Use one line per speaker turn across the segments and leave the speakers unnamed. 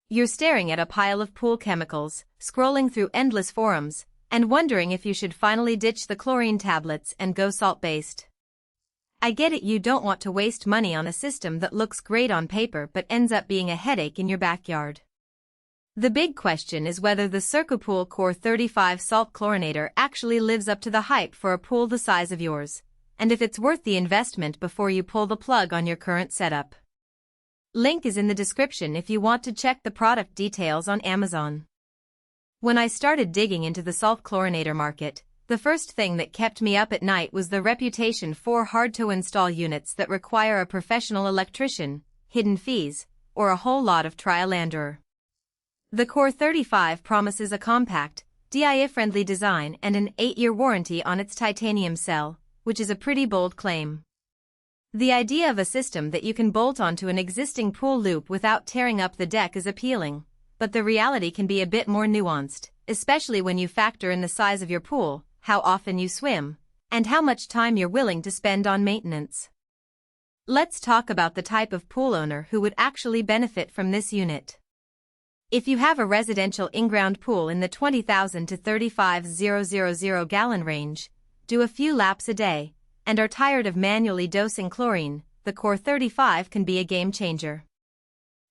You're staring at a pile of pool chemicals, scrolling through endless forums, and wondering if you should finally ditch the chlorine tablets and go salt-based. I get it, you don't want to waste money on a system that looks great on paper but ends up being a headache in your backyard. The big question is whether the CircuPool CORE35 salt chlorinator actually lives up to the hype for a pool the size of yours, and if it's worth the investment before you pull the plug on your current setup. Link is in the description if you want to check the product details on Amazon. When I started digging into the salt chlorinator market, the first thing that kept me up at night was the reputation for hard-to-install units that require a professional electrician, hidden fees, or a whole lot of trial and error. The CORE35 promises a compact, DIY-friendly design and an 8-year warranty on its titanium cell, which is a pretty bold claim. The idea of a system that you can bolt onto an existing pool loop without tearing up the deck is appealing, but the reality can be a bit more nuanced, especially when you factor in the size of your pool, how often you swim, and how much time you're willing to spend on maintenance. Let's talk about the type of pool owner who would actually benefit from this unit. If you have a residential in-ground pool in the 20,000 to 35,000 gallon range, do a few laps a day, and are tired of manually dosing chlorine, the CORE35 can be a game changer.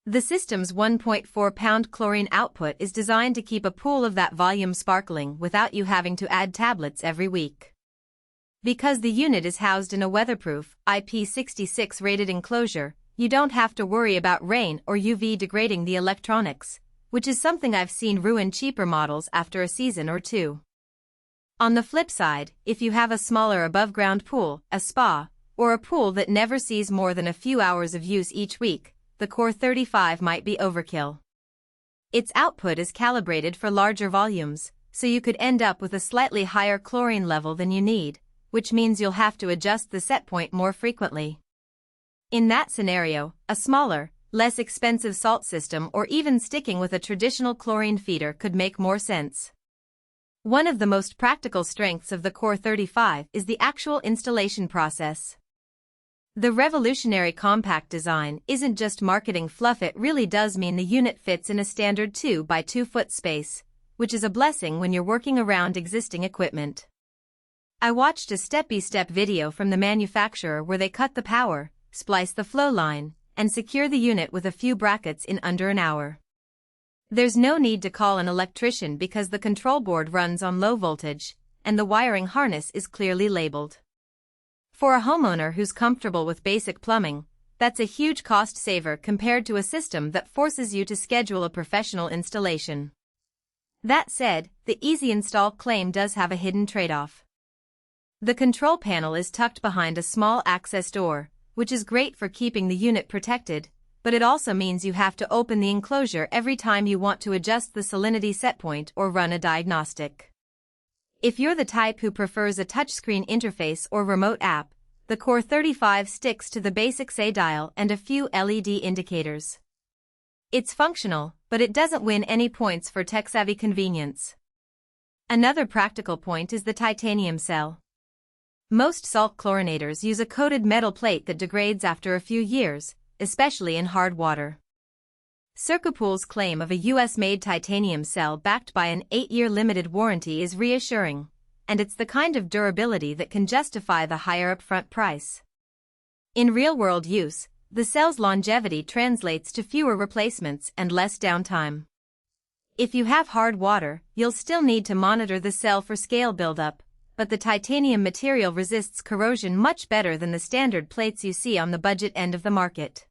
The system's 1.4-pound chlorine output is designed to keep a pool of that volume sparkling without you having to add tablets every week. Because the unit is housed in a weatherproof, IP66 rated enclosure, you don't have to worry about rain or UV degrading the electronics, which is something I've seen ruin cheaper models after a season or two. On the flip side, if you have a smaller above-ground pool, a spa, or a pool that never sees more than a few hours of use each week, the CORE35 might be overkill. Its output is calibrated for larger volumes, so you could end up with a slightly higher chlorine level than you need, which means you'll have to adjust the set point more frequently. In that scenario, a smaller, less expensive salt system or even sticking with a traditional chlorine feeder could make more sense. One of the most practical strengths of the CORE35 is the actual installation process. The revolutionary compact design isn't just marketing fluff, it really does mean the unit fits in a standard 2 by 2 foot space, which is a blessing when you're working around existing equipment. I watched a step-by-step video from the manufacturer where they cut the power, splice the flow line, and secure the unit with a few brackets in under an hour. There's no need to call an electrician because the control board runs on low voltage, and the wiring harness is clearly labeled. For a homeowner who's comfortable with basic plumbing, that's a huge cost saver compared to a system that forces you to schedule a professional installation. That said, the easy install claim does have a hidden trade-off. The control panel is tucked behind a small access door, which is great for keeping the unit protected, but it also means you have to open the enclosure every time you want to adjust the salinity setpoint or run a diagnostic. If you're the type who prefers a touchscreen interface or remote app, the CORE35 sticks to the basic SA dial and a few LED indicators. It's functional, but it doesn't win any points for tech-savvy convenience. Another practical point is the titanium cell. Most salt chlorinators use a coated metal plate that degrades after a few years, especially in hard water. CircuPool's claim of a US-made titanium cell backed by an 8-year limited warranty is reassuring, and it's the kind of durability that can justify the higher upfront price. In real-world use, the cell's longevity translates to fewer replacements and less downtime. If you have hard water, you'll still need to monitor the cell for scale buildup, but the titanium material resists corrosion much better than the standard plates you see on the budget end of the market.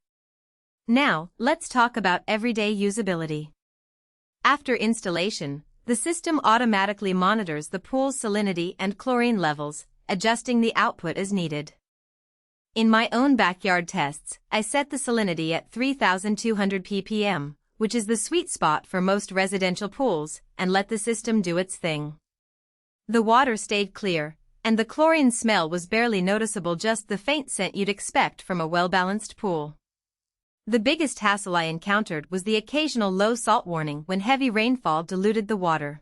Now, let's talk about everyday usability. After installation, the system automatically monitors the pool's salinity and chlorine levels, adjusting the output as needed. In my own backyard tests, I set the salinity at 3,200 ppm, which is the sweet spot for most residential pools, and let the system do its thing. The water stayed clear, and the chlorine smell was barely noticeable, just the faint scent you'd expect from a well-balanced pool. The biggest hassle I encountered was the occasional low salt warning when heavy rainfall diluted the water.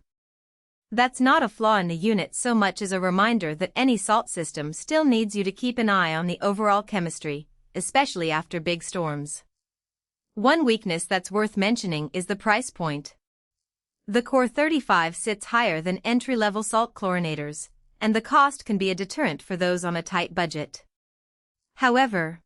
That's not a flaw in the unit so much as a reminder that any salt system still needs you to keep an eye on the overall chemistry, especially after big storms. One weakness that's worth mentioning is the price point. The CORE35 sits higher than entry-level salt chlorinators, and the cost can be a deterrent for those on a tight budget. However,